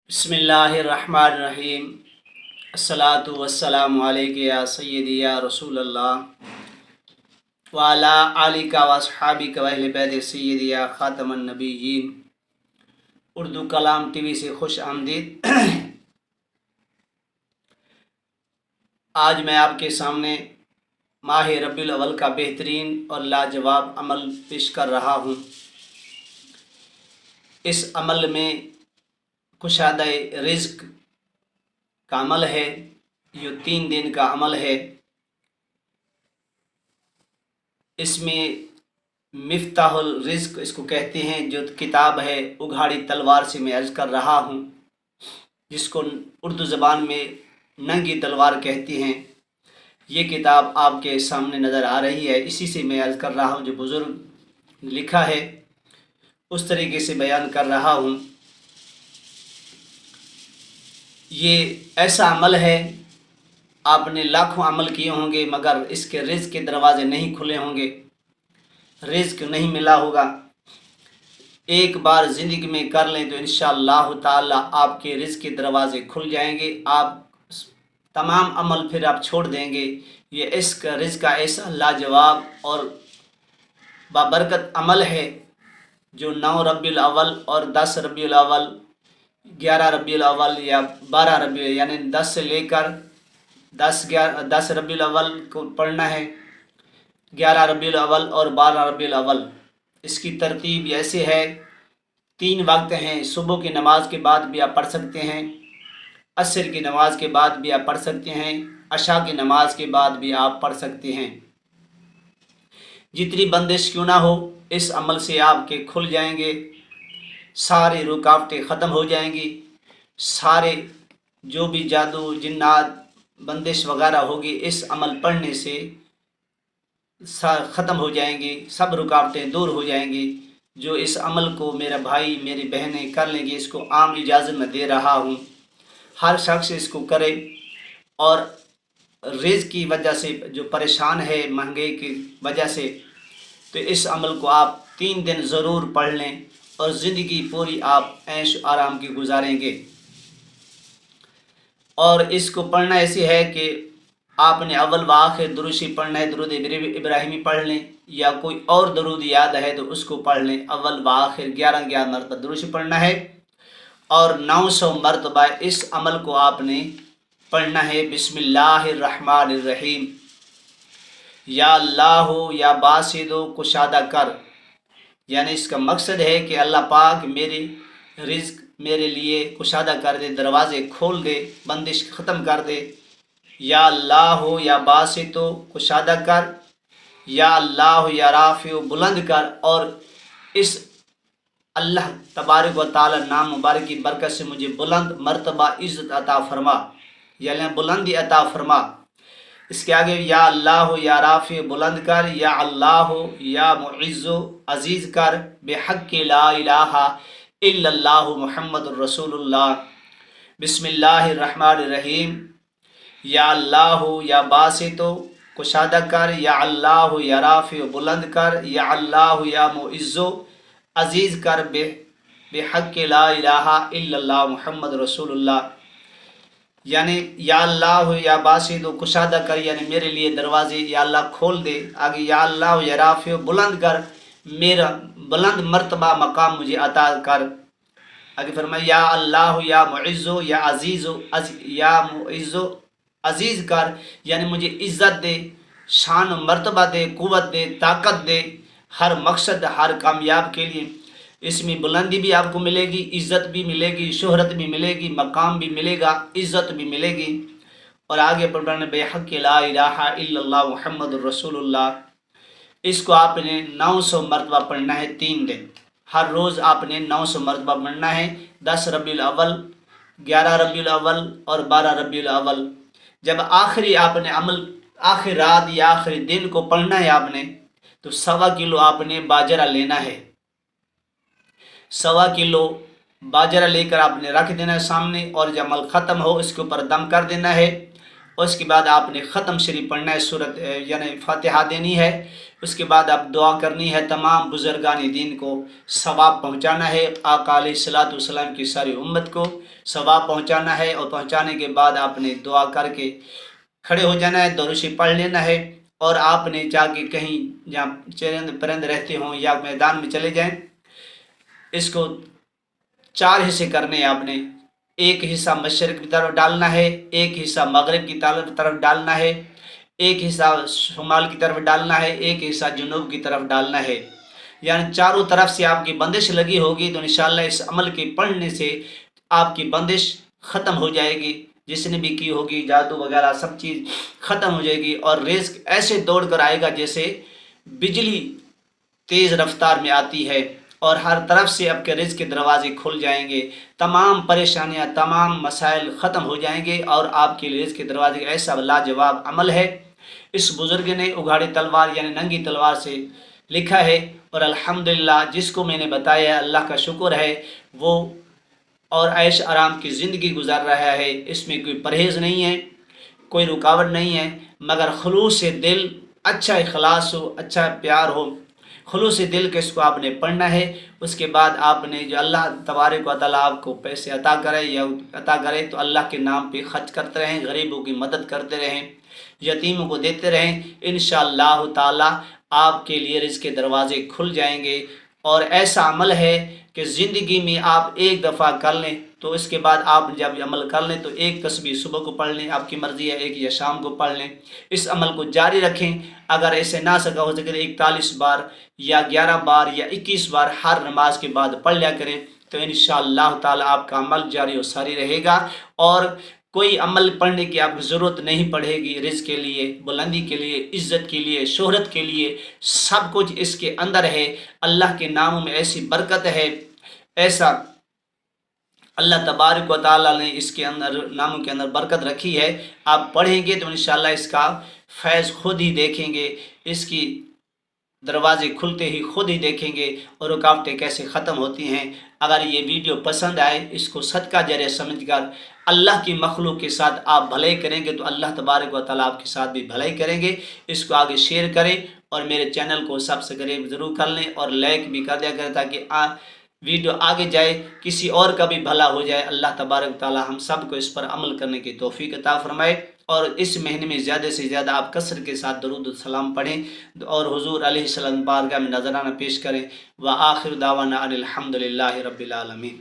بسم اللہ الرحمن الرحیم۔ الصلاۃ والسلام علیک یا سیدی یا رسول اللہ وعلی آلک و اصحابک و اہل بیت سیدی یا خاتم النبیین۔ اردو کلام ٹی وی سے خوش آمدید۔ آج میں آپ کے سامنے ماہ ربیع الاول کا بہترین اور لاجواب عمل پیش کر رہا ہوں۔ اس عمل میں کشادہ رزق کا عمل ہے، یہ 3 دن کا عمل ہے۔ اس میں مفتاح الرزق اس کو کہتے ہیں، جو کتاب ہے اگھاڑی تلوار سے میں عرض کر رہا ہوں، جس کو اردو زبان میں ننگی تلوار کہتی ہیں۔ یہ کتاب آپ کے سامنے نظر آ رہی ہے، اسی سے میں عرض کر رہا ہوں، جو بزرگ لکھا ہے اس طریقے سے بیان کر رہا ہوں۔ یہ ایسا عمل ہے، آپ نے لاکھوں عمل کیے ہوں گے مگر اس کے رزق کے دروازے نہیں کھلے ہوں گے، رزق نہیں ملا ہوگا۔ ایک بار زندگی میں کر لیں تو انشاءاللہ تعالی آپ کے رزق کے دروازے کھل جائیں گے، آپ تمام عمل پھر آپ چھوڑ دیں گے۔ یہ اس کا رزق کا ایسا لاجواب اور بابرکت عمل ہے، جو 9 ربیع الاول اور 10 ربیع الاول، 11 ربیع الاول یا 12 ربیع، یعنی 10 سے لے کر 10 ربیع الاول کو پڑھنا ہے، 11 ربیع الاول اور 12 ربیع الاول۔ اس کی ترتیب ایسے ہے، 3 وقت ہیں، صبح کی نماز کے بعد بھی آپ پڑھ سکتے ہیں، عصر کی نماز کے بعد بھی آپ پڑھ سکتے ہیں، عشاء کی نماز کے بعد بھی آپ پڑھ سکتے ہیں۔ جتنی بندش کیوں نہ ہو، اس عمل سے آپ کے کھل جائیں گے، ساری رکاوٹیں ختم ہو جائیں گی، سارے جو بھی جادو جنات بندش وغیرہ ہوگی اس عمل پڑھنے سے ختم ہو جائیں گی، سب رکاوٹیں دور ہو جائیں گی۔ جو اس عمل کو میرا بھائی میری بہنیں کر لیں گے، اس کو عام اجازت میں دے رہا ہوں، ہر شخص اس کو کرے۔ اور رزق کی وجہ سے جو پریشان ہے مہنگائی کی وجہ سے، تو اس عمل کو آپ 3 دن ضرور پڑھ لیں اور زندگی پوری آپ عیش و آرام کی گزاریں گے۔ اور اس کو پڑھنا ایسی ہے کہ آپ نے اول و آخر درود شریف پڑھنا ہے، درود ابراہیمی پڑھ لیں، یا کوئی اور درود یاد ہے تو اس کو پڑھ لیں۔ اول و آخر 11 مرتبہ درود شریف پڑھنا ہے، اور 900 مرتبہ اس عمل کو آپ نے پڑھنا ہے۔ بسم اللہ الرحمن الرحیم۔ یا اللہ یا باسط کشادہ کر، یعنی اس کا مقصد ہے کہ اللہ پاک میری رزق میرے لیے کشادہ کر دے، دروازے کھول دے، بندش ختم کر دے۔ یا اللہ یا باسط کشادہ کر، یا اللہ یا رافع بلند کر، اور اس اللہ تبارک و تعالی نام مبارک کی برکت سے مجھے بلند مرتبہ عزت عطا فرما، یعنی بلندی عطا فرما۔ اس کے آگے یا اللہ یا رافع بلند کر، یا اللہ یا معز عزیز کر، بحق لا الہ الا اللہ محمد الرسول اللہ۔ بسم اللہ الرحمن الرحیم۔ یا اللہ یا باسط کشادہ کر، یا اللہ یا رافع بلند کر، یا اللہ یا معز عزیز کر، بحق لا الہ الا اللہ محمد رسول اللہ۔ یعنی یا اللہ یا باسط کشادہ کر، یعنی میرے لیے دروازے یا اللہ کھول دے۔ آگے یا اللہ یا رافع بلند کر، میرا بلند مرتبہ مقام مجھے عطا کر۔ آگے فرمایا یا اللہ یا معز یا عزیز، یا معز عزیز کر، یعنی مجھے عزت دے، شان و مرتبہ دے، قوت دے، طاقت دے، ہر مقصد ہر کامیاب کے لیے۔ اس میں بلندی بھی آپ کو ملے گی، عزت بھی ملے گی، شہرت بھی ملے گی، مقام بھی ملے گا، عزت بھی ملے گی۔ اور آگے پڑھنا بحق لا الہ الا اللہ محمد الرسول اللہ۔ اس کو آپ نے 900 مرتبہ پڑھنا ہے، 3 دن، ہر روز آپ نے 900 مرتبہ پڑھنا ہے۔ 10 ربیع الاول، 11 ربیع الاول اور 12 ربیع الاول۔ جب آخری آپ نے عمل آخر رات یا آخری دن کو پڑھنا ہے آپ نے، تو 1.25 کلو آپ نے باجرہ لینا ہے، 1.25 کلو باجرہ لے کر آپ نے رکھ دینا ہے سامنے، اور جب عمل ختم ہو اس کے اوپر دم کر دینا ہے، اس کے بعد آپ نے ختم شریف پڑھنا ہے، صورت یعنی فاتحہ دینی ہے، اس کے بعد آپ دعا کرنی ہے، تمام بزرگان دین کو ثواب پہنچانا ہے، آقا علیہ الصلوۃ والسلام کی ساری امت کو ثواب پہنچانا ہے، اور پہنچانے کے بعد آپ نے دعا کر کے کھڑے ہو جانا ہے، درود شریف پڑھ لینا ہے، اور آپ نے جا کے کہیں جہاں چرند پرند رہتے ہوں یا میدان میں چلے جائیں، اس کو 4 حصے کرنے ہیں آپ نے، ایک حصہ مشرق کی طرف ڈالنا ہے، ایک حصہ مغرب کی طرف ڈالنا ہے، ایک حصہ شمال کی طرف ڈالنا ہے، ایک حصہ جنوب کی طرف ڈالنا ہے، یعنی چاروں طرف سے آپ کی بندش لگی ہوگی، تو انشاءاللہ اس عمل کے پڑھنے سے آپ کی بندش ختم ہو جائے گی، جس نے بھی کی ہوگی جادو وغیرہ سب چیز ختم ہو جائے گی، اور رزق ایسے دوڑ کر آئے گا جیسے بجلی تیز رفتار میں آتی ہے، اور ہر طرف سے آپ کے رزق کے دروازے کھل جائیں گے، تمام پریشانیاں تمام مسائل ختم ہو جائیں گے، اور آپ کے لیے رزق کے دروازے ایسا لاجواب عمل ہے۔ اس بزرگ نے اگاڑی تلوار یعنی ننگی تلوار سے لکھا ہے، اور الحمدللہ جس کو میں نے بتایا اللہ کا شکر ہے، وہ اور عیش آرام کی زندگی گزار رہا ہے، اس میں کوئی پرہیز نہیں ہے، کوئی رکاوٹ نہیں ہے، مگر خلوص دل، اچھا اخلاص ہو، اچھا پیار ہو، خلوص دل کے اس کو آپ نے پڑھنا ہے۔ اس کے بعد آپ نے جو اللہ تبارک و تعالیٰ آپ کو پیسے عطا کرے یا عطا کرے تو اللہ کے نام پہ خرچ کرتے رہیں، غریبوں کی مدد کرتے رہیں، یتیموں کو دیتے رہیں، انشاءاللہ تعالیٰ آپ کے لیے رزق کے دروازے کھل جائیں گے۔ اور ایسا عمل ہے کہ زندگی میں آپ ایک دفعہ کر لیں تو اس کے بعد آپ جب عمل کر لیں تو ایک تسبیح صبح کو پڑھ لیں، آپ کی مرضی ہے ایک یا شام کو پڑھ لیں، اس عمل کو جاری رکھیں۔ اگر ایسے نہ سکا ہو سکے 41 بار یا 11 بار یا 21 بار ہر نماز کے بعد پڑھ لیا کریں، تو انشاءاللہ تعالیٰ آپ کا عمل جاری و ساری رہے گا، اور کوئی عمل پڑھنے کی آپ کو ضرورت نہیں پڑے گی، رزق کے لیے، بلندی کے لیے، عزت کے لیے، شہرت کے لیے، سب کچھ اس کے اندر ہے۔ اللہ کے ناموں میں ایسی برکت ہے، ایسا اللہ تبارک و تعالیٰ نے اس کے اندر ناموں کے اندر برکت رکھی ہے، آپ پڑھیں گے تو انشاءاللہ اس کا فیض خود ہی دیکھیں گے، اس کی دروازے کھلتے ہی خود ہی دیکھیں گے، اور رکاوٹیں کیسے ختم ہوتی ہیں۔ اگر یہ ویڈیو پسند آئے، اس کو صدقہ جاریہ سمجھ کر اللہ کی مخلوق کے ساتھ آپ بھلائی کریں گے تو اللہ تبارک و تعالیٰ آپ کے ساتھ بھی بھلائی کریں گے۔ اس کو آگے شیئر کریں، اور میرے چینل کو سبسکرائب ضرور کر لیں، اور لائک بھی کر دیا کریں تاکہ ویڈیو آگے جائے، کسی اور کا بھی بھلا ہو جائے۔ اللہ تبارک و تعالیٰ ہم سب کو اس پر عمل کرنے کی توفیق عطا فرمائے، اور اس مہینے میں زیادہ سے زیادہ آپ کثرت کے ساتھ درود و سلام پڑھیں، اور حضور علیہ السلام بارگاہ میں نذرانہ پیش کریں۔ وآخر دعوانا ان الحمد للہ رب العالمین۔